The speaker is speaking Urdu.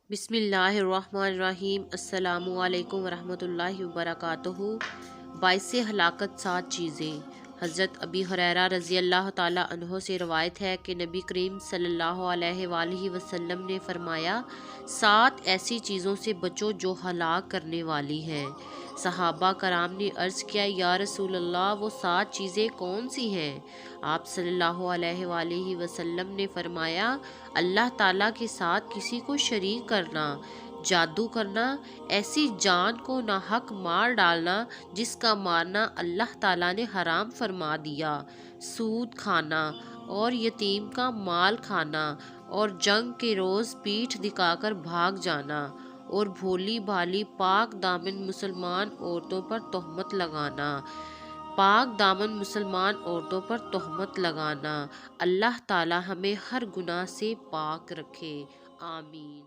بسم اللہ الرحمن الرحیم۔ السلام علیکم ورحمۃ اللہ وبرکاتہ۔ باعث ہلاکت 7 چیزیں۔ حضرت ابی ہریرہ رضی اللہ تعالیٰ عنہ سے روایت ہے کہ نبی کریم صلی اللہ علیہ وآلہ وسلم نے فرمایا، 7 ایسی چیزوں سے بچو جو ہلاک کرنے والی ہیں۔ صحابہ کرام نے عرض کیا، یا رسول اللہ، وہ 7 چیزیں کون سی ہیں؟ آپ صلی اللہ علیہ وآلہ وسلم نے فرمایا، اللہ تعالیٰ کے ساتھ کسی کو شریک کرنا، جادو کرنا، ایسی جان کو ناحق مار ڈالنا جس کا مارنا اللہ تعالیٰ نے حرام فرما دیا، سود کھانا اور یتیم کا مال کھانا، اور جنگ کے روز پیٹھ دکھا کر بھاگ جانا، اور بھولی بھالی پاک دامن مسلمان عورتوں پر تہمت لگانا۔ پاک دامن مسلمان عورتوں پر تہمت لگانا۔ اللہ تعالی ہمیں ہر گناہ سے پاک رکھے، آمین۔